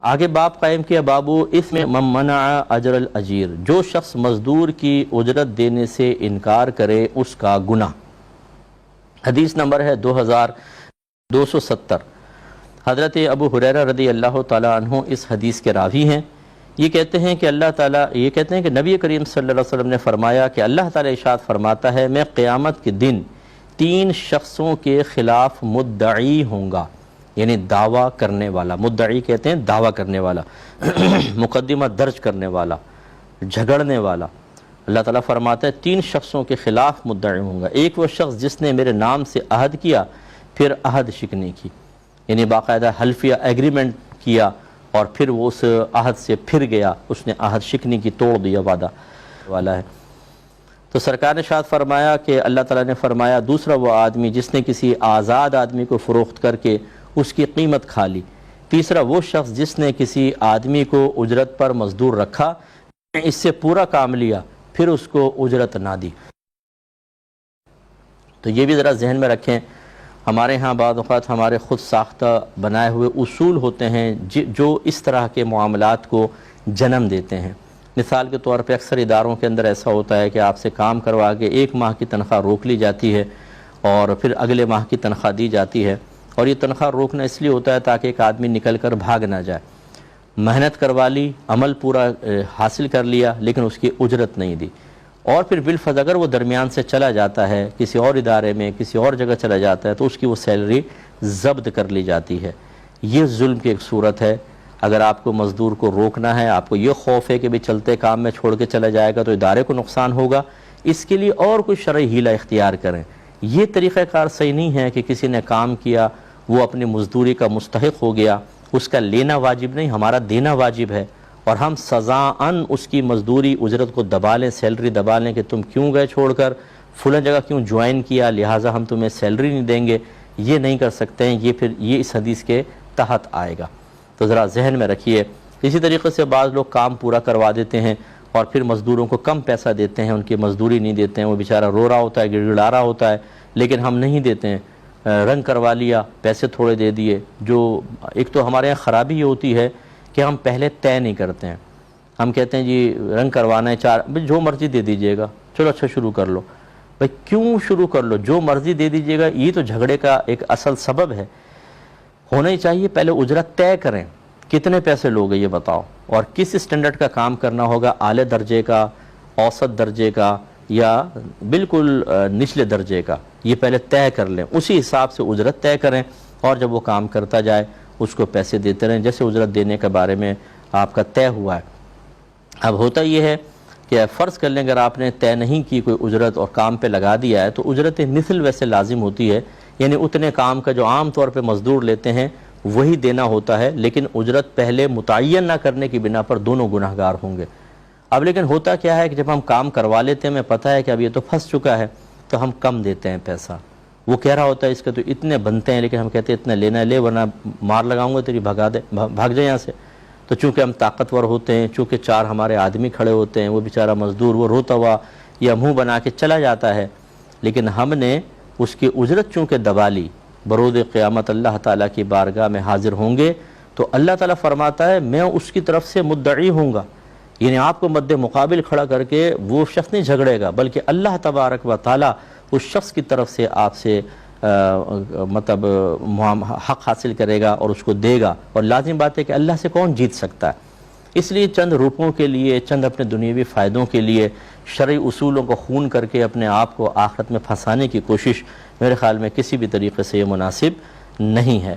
آگے باب قائم کیا، بابو اس میں من منع اجر الاجیر، جو شخص مزدور کی اجرت دینے سے انکار کرے اس کا گناہ۔ حدیث نمبر ہے 2270۔ حضرت ابو ہریرہ رضی اللہ تعالیٰ عنہ اس حدیث کے راوی ہیں۔ یہ کہتے ہیں کہ نبی کریم صلی اللہ علیہ وسلم نے فرمایا کہ اللہ تعالیٰ ارشاد فرماتا ہے، میں قیامت کے دن 3 شخصوں کے خلاف مدعی ہوں گا، یعنی دعویٰ کرنے والا، مدعی کہتے ہیں دعویٰ کرنے والا، مقدمہ درج کرنے والا، جھگڑنے والا۔ اللہ تعالیٰ فرماتا ہے 3 شخصوں کے خلاف مدعی ہوں گا۔ ایک وہ شخص جس نے میرے نام سے عہد کیا پھر عہد شکنی کی، یعنی باقاعدہ حلفیہ ایگریمنٹ کیا اور پھر وہ اس عہد سے پھر گیا، اس نے عہد شکنی کی، توڑ دیا، وعدہ والا ہے۔ تو سرکار نے ارشاد فرمایا کہ اللہ تعالیٰ نے فرمایا دوسرا وہ آدمی جس نے کسی آزاد آدمی کو فروخت کر کے اس کی قیمت کھا لی۔ تیسرا وہ شخص جس نے کسی آدمی کو اجرت پر مزدور رکھا، اس سے پورا کام لیا پھر اس کو اجرت نہ دی۔ تو یہ بھی ذرا ذہن میں رکھیں، ہمارے ہاں بعض اوقات ہمارے خود ساختہ بنائے ہوئے اصول ہوتے ہیں جو اس طرح کے معاملات کو جنم دیتے ہیں۔ مثال کے طور پہ اکثر اداروں کے اندر ایسا ہوتا ہے کہ آپ سے کام کروا کے 1 ماہ کی تنخواہ روک لی جاتی ہے اور پھر اگلے ماہ کی تنخواہ دی جاتی ہے، اور یہ تنخواہ روکنا اس لیے ہوتا ہے تاکہ ایک آدمی نکل کر بھاگ نہ جائے۔ محنت کروا لی، عمل پورا حاصل کر لیا لیکن اس کی اجرت نہیں دی، اور پھر بالفرض اگر وہ درمیان سے چلا جاتا ہے کسی اور ادارے میں، کسی اور جگہ چلا جاتا ہے تو اس کی وہ سیلری ضبط کر لی جاتی ہے۔ یہ ظلم کی ایک صورت ہے۔ اگر آپ کو مزدور کو روکنا ہے، آپ کو یہ خوف ہے کہ بھی چلتے کام میں چھوڑ کے چلا جائے گا تو ادارے کو نقصان ہوگا، اس کے لیے اور کوئی شرعی ہیلہ اختیار کریں۔ یہ طریقہ کار صحیح نہیں ہے کہ کسی نے کام کیا، وہ اپنی مزدوری کا مستحق ہو گیا، اس کا لینا واجب نہیں، ہمارا دینا واجب ہے، اور ہم سزاً اس کی مزدوری اجرت کو دبا لیں، سیلری دبا لیں کہ تم کیوں گئے چھوڑ کر، فلاں جگہ کیوں جوائن کیا لہٰذا ہم تمہیں سیلری نہیں دیں گے۔ یہ نہیں کر سکتے ہیں، یہ اس حدیث کے تحت آئے گا، تو ذرا ذہن میں رکھیے۔ اسی طریقے سے بعض لوگ کام پورا کروا دیتے ہیں اور پھر مزدوروں کو کم پیسہ دیتے ہیں، ان کی مزدوری نہیں دیتے ہیں، وہ بیچارہ رو رہا ہوتا ہے، گڑ گڑا رہا ہوتا ہے، لیکن ہم نہیں دیتے ہیں، رنگ کروا لیا، پیسے تھوڑے دے دیے۔ جو ایک تو ہمارے یہاں خرابی یہ ہوتی ہے کہ ہم پہلے طے نہیں کرتے ہیں، ہم کہتے ہیں جی رنگ کروانا ہے 4، جو مرضی دے دیجئے گا، چلو اچھا شروع کر لو۔ بھائی کیوں شروع کر لو؟ جو مرضی دے دیجئے گا، یہ تو جھگڑے کا ایک اصل سبب ہے۔ ہونا ہی چاہیے پہلے اجرت طے کریں، کتنے پیسے لوگے یہ بتاؤ، اور کس اسٹینڈرڈ کا کام کرنا ہوگا، اعلی درجے کا، اوسط درجے کا، یا بالکل نچلے درجے کا، یہ پہلے طے کر لیں، اسی حساب سے اجرت طے کریں، اور جب وہ کام کرتا جائے اس کو پیسے دیتے رہیں جیسے اجرت دینے کے بارے میں آپ کا طے ہوا ہے۔ اب ہوتا یہ ہے کہ فرض کر لیں اگر آپ نے طے نہیں کی کوئی اجرت اور کام پہ لگا دیا ہے تو اجرت مثل ویسے لازم ہوتی ہے، یعنی اتنے کام کا جو عام طور پہ مزدور لیتے ہیں وہی دینا ہوتا ہے، لیکن اجرت پہلے متعین نہ کرنے کی بنا پر دونوں گناہگار ہوں گے۔ اب لیکن ہوتا کیا ہے کہ جب ہم کام کروا لیتے ہیں، ہمیں پتہ ہے کہ اب یہ تو پھنس چکا ہے، تو ہم کم دیتے ہیں پیسہ۔ وہ کہہ رہا ہوتا ہے اس کے تو اتنے بنتے ہیں، لیکن ہم کہتے ہیں اتنا لینا ہے لے ورنہ مار لگاؤں گا تیری، بھاگ جائے یہاں سے۔ تو چونکہ ہم طاقتور ہوتے ہیں، چونکہ 4 ہمارے آدمی کھڑے ہوتے ہیں، وہ بیچارہ مزدور وہ روتا ہوا یا منہ بنا کے چلا جاتا ہے، لیکن ہم نے اس کی اجرت چونکہ دبا لی، بروز قیامت اللہ تعالیٰ کی بارگاہ میں حاضر ہوں گے تو اللہ تعالیٰ فرماتا ہے میں اس کی طرف سے مدعی ہوں گا، یعنی آپ کو مد مقابل کھڑا کر کے وہ شخص نہیں جھگڑے گا، بلکہ اللہ تبارک و تعالیٰ اس شخص کی طرف سے آپ سے مطلب حق حاصل کرے گا اور اس کو دے گا، اور لازم بات ہے کہ اللہ سے کون جیت سکتا ہے۔ اس لیے چند روپوں کے لیے، چند اپنے دنیاوی فائدوں کے لیے شرعی اصولوں کو خون کر کے اپنے آپ کو آخرت میں پھنسانے کی کوشش میرے خیال میں کسی بھی طریقے سے یہ مناسب نہیں ہے۔